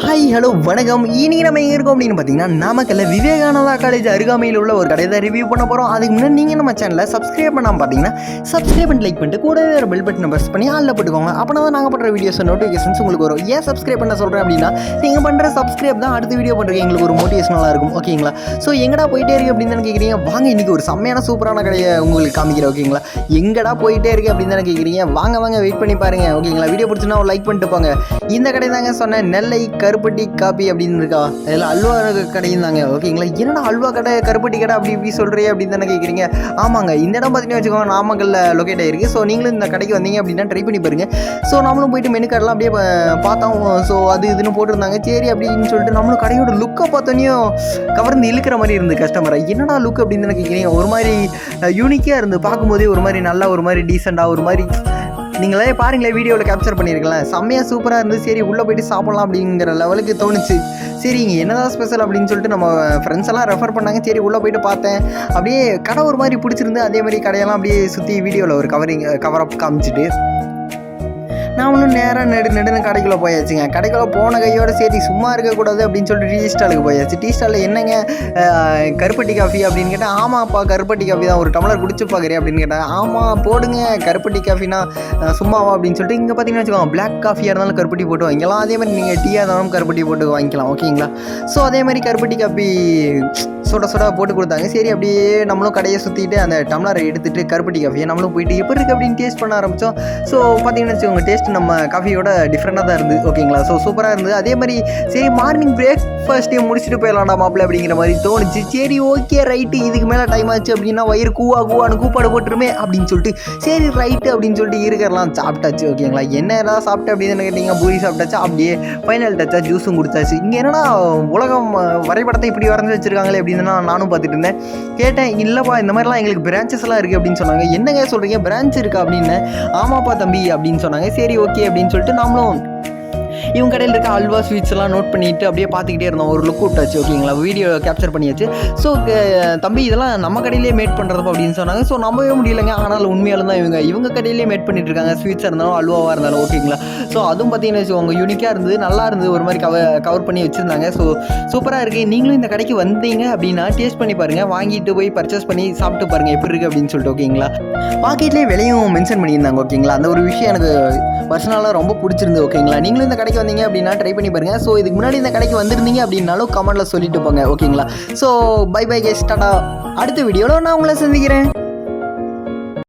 Hi hello வணக்கம். இன்னைக்கு நம்ம எங்கே இருக்கோம் அப்படின்னு பார்த்தீங்கன்னா நாமக்கல்ல விவேகானந்தா காலேஜ் அருகாமையில் உள்ள ஒரு கடையை தான் ரிவ்யூ பண்ண போகிறோம். அதுக்கு முன்னாடி நீங்கள் நம்ம சேனலில் சப்ஸ்கிரைப் பண்ணாமல் பார்த்தீங்கன்னா சப்ஸ்கிரைப் பண்ணி லைக் பண்ணிட்டு கூடவே ஒரு பெல் பட்டனை ப்ரெஸ் பண்ணி ஆளில் போட்டுக்கோங்க. அப்போனா தான் நாங்கள் பண்ணுற வீடியோஸ் நோட்டிஃபிகேஷன்ஸ் உங்களுக்கு வரும். ஏன் சப்ஸ்கிரைப் பண்ண சொல்கிறேன் அப்படின்னா நீங்கள் பண்ணுற சப்ஸ்கிரைப் தான் அடுத்த வீடியோ பண்ணுறதுக்கு எங்களுக்கு ஒரு மோட்டிவேஷனலாக இருக்கும். ஓகேங்களா? ஸோ எங்கடா போயிட்டே இருக்கு அப்படின்னு தானே கேட்குறீங்க. வாங்க இன்றைக்கி ஒரு செம்மையான சூப்பரான கடையை உங்களுக்கு காமிக்கிறேன். ஓகேங்களா? எங்கடா போயிட்டே இருக்கு அப்படின்னு தானே கேட்குறீங்க. வாங்க வெயிட் பண்ணி பாருங்கள். ஓகேங்களா? வீடியோ பிடிச்சுன்னா ஒரு லைக் பண்ணிட்டு போங்க. இந்த கடை தாங்க சொன்னேன், நெல்லை கருப்பட்டி காப்பி அப்படின்னு இருக்கா. அதில் அல்வா கடையும் தாங்க. ஓகேங்களா? என்னடா அல்வா கடை கருப்பட்டி கடை அப்படி இப்படி சொல்கிறீங்க அப்படின்னு தானே கேட்குறீங்க. ஆமாங்க, இந்த இடம் பார்த்தீங்கன்னா வச்சுக்கோங்க நாமக்கல்ல லொக்கேட் ஆகிருக்கு. ஸோ நீங்களும் இந்த கடைக்கு வந்தீங்க அப்படின்னா ட்ரை பண்ணி பாருங்கள். ஸோ நம்மளும் போயிட்டு மெனு கார்டெலாம் அப்படியே பார்த்தோம். ஸோ அது இதுன்னு போட்டிருந்தாங்க. சரி அப்படின்னு சொல்லிட்டு நம்மளும் கடையோட லுக்கை பார்த்தோன்னையும் கவர்ந்து இழுக்கிற மாதிரி இருந்து கஸ்டமரை. என்னடா லுக் அப்படின்னு தானே கேட்குறீங்க. ஒரு மாதிரி யூனிக்காக இருந்து பார்க்கும்போதே ஒரு மாதிரி நல்லா ஒரு மாதிரி டீசெண்டாக ஒரு மாதிரி நீங்களே பாருங்களேன், வீடியோவில் கேப்சர் பண்ணியிருக்கலாம். செம்மையாக சூப்பராக இருந்து சரி உள்ளே போய்ட்டு சாப்பிட்லாம் அப்படிங்கிற லெவலுக்கு தோணுச்சு. சரி இங்கே என்னதான் ஸ்பெஷல் அப்படின்னு சொல்லிட்டு நம்ம ஃப்ரெண்ட்ஸ் எல்லாம் ரெஃபர் பண்ணாங்க. சரி உள்ளே போய்ட்டு பார்த்தேன். அப்படியே கடை ஒரு மாதிரி பிடிச்சிருந்து. அதே மாதிரி கடையெல்லாம் அப்படியே சுற்றி வீடியோவில் ஒரு கவரப் காமிச்சிட்டு நாமளும் நேராக நெடுன்னு கடைக்குள்ளே போயாச்சுங்க. கடைக்குள்ளே போன கையோட சரி சும்மா இருக்கக்கூடாது அப்படின்னு சொல்லிட்டு டீ ஸ்டாலுக்கு போயாச்சு. டீ ஸ்டாலில் என்னங்க கருப்பட்டி காஃபி அப்படின்னு கேட்டால், ஆமாப்பா கருப்பட்டி காஃபி தான், ஒரு டம்ளர் குடிச்சு பார்க்குறேன் அப்படின்னு கேட்டேன். ஆமாம் போடுங்க கருப்பட்டி காஃபினா சும்மாவா அப்படின்னு சொல்லிட்டு இங்கே பார்த்தீங்கன்னா வச்சுக்கோங்க, பிளாக் காஃபியாக இருந்தாலும் கருப்பட்டி போட்டு வாங்கிக்கலாம். அதே மாதிரி நீங்கள் டீயாக இருந்தாலும் கருப்பட்டி போட்டு வாங்கிக்கலாம். ஓகேங்களா? ஸோ அதே மாதிரி கருப்பட்டி காஃபி சுட போட்டு கொடுத்தாங்க. சரி அப்படியே நம்மளும் கடையை சுற்றிட்டு அந்த டம்ளரை எடுத்துகிட்டு கருப்பட்டி காஃபியை நம்மளும் போயிட்டு எப்படி இருக்குது அப்படின்னு டேஸ்ட் பண்ண ஆரம்பித்தோம். ஸோ பார்த்தீங்கன்னா வச்சுக்கோங்க, டேஸ்ட் நம்ம காஃபியோட டிஃப்ரெண்ட்டாக தான் இருந்தது. ஓகேங்களா? ஸோ சூப்பராக இருந்தது. அதே மாதிரி சரி மார்னிங் பிரேக்ஃபாஸ்ட்டே முடிச்சுட்டு போயிடலாம்டா மாப்பிள்ள அப்படிங்கிற மாதிரி தோணுச்சு. சரி ஓகே ரைட்டு, இதுக்கு மேலே டைம் ஆச்சு அப்படின்னா வயிறு கூவான்னு கூப்பாடு போட்டுருமே அப்படின்னு சொல்லிட்டு சரி ரைட்டு அப்படின்னு சொல்லிட்டு இருக்கிறலாம் சாப்பிட்டாச்சு. ஓகேங்களா? என்ன ஏதாவது சாப்பிட்டு அப்படின்னு கேட்டிங்க, பூரி சாப்பிட்டாச்சா. அப்படியே ஃபைனல் டச்சா ஜூஸும் கொடுத்தாச்சு. இங்கே என்னன்னா உலகம் வரைபடத்தை இப்படி வரைஞ்சி வச்சுருக்காங்களே அப்படின்னு நானும் பார்த்துட்டு இருந்தேன். கேட்டேன், இல்லைப்பா இந்த மாதிரிலாம் எங்களுக்கு பிரான்ச்சஸ் எல்லாம் இருக்குது அப்படின்னு சொன்னாங்க. என்னங்க சொல்கிறீங்க, பிரான்ச் இருக்கா அப்படின்னு. ஆமாப்பா தம்பி அப்படின்னு சொன்னாங்க. சரி ஓகே அப்படின்னு சொல்லிட்டு நாமளும் இவங்க கடையில் இருக்க அல்வா ஸ்வீட்ஸ் எல்லாம் நோட் பண்ணிட்டு அப்படியே பார்த்துக்கிட்டே இருந்தோம். ஒரு லுக் விட்டாச்சு. ஓகேங்களா? வீடியோ கேப்சர் பண்ணியாச்சு. ஸோ தம்பி இதெல்லாம் நம்ம கடையிலே மேட் பண்ணுறப்ப அப்படின்னு சொன்னாங்க. ஸோ நம்பவே முடியலைங்க. ஆனால் உண்மையாலும் தான் இவங்க கடையிலே மேட் பண்ணிட்டு இருக்காங்க. ஸ்வீட்ஸாக இருந்தாலும் அல்வாவாக இருந்தாலும். ஓகேங்களா? ஸோ அதுவும் பார்த்தீங்கன்னா வச்சுக்கோங்க யூனிக்காக இருந்தது, நல்லா இருந்தது, ஒரு மாதிரி கவர் பண்ணி வச்சுருந்தாங்க. ஸோ சூப்பராக இருக்குது. நீங்களும் இந்த கடைக்கு வந்தீங்க அப்படின்னா டேஸ்ட் பண்ணி பாருங்கள். வாங்கிட்டு போய் பர்ச்சேஸ் பண்ணி சாப்பிட்டு பாருங்கள் எப்படி இருக்குது அப்படின்னு சொல்லிட்டு. ஓகேங்களா? பாக்கெட்லேயே விலையும் மென்ஷன் பண்ணியிருந்தாங்க. ஓகேங்களா? அந்த ஒரு விஷயம் எனக்கு பர்சனலாக ரொம்ப பிடிச்சிருந்து. ஓகேங்களா? நீங்களும் இந்த கடைக்கு வந்தீங்க அப்படின்னா ட்ரை பண்ணி பாருங்கள். ஸோ இதுக்கு முன்னாடி இந்த கடைக்கு வந்திருந்தீங்க அப்படின்னாலும் கமெண்ட்டில் சொல்லிட்டு போங்க. ஓகேங்களா? So bye guys, Tata. அடுத்த வீடியோவில் நான் உங்களை சந்திக்கிறேன்.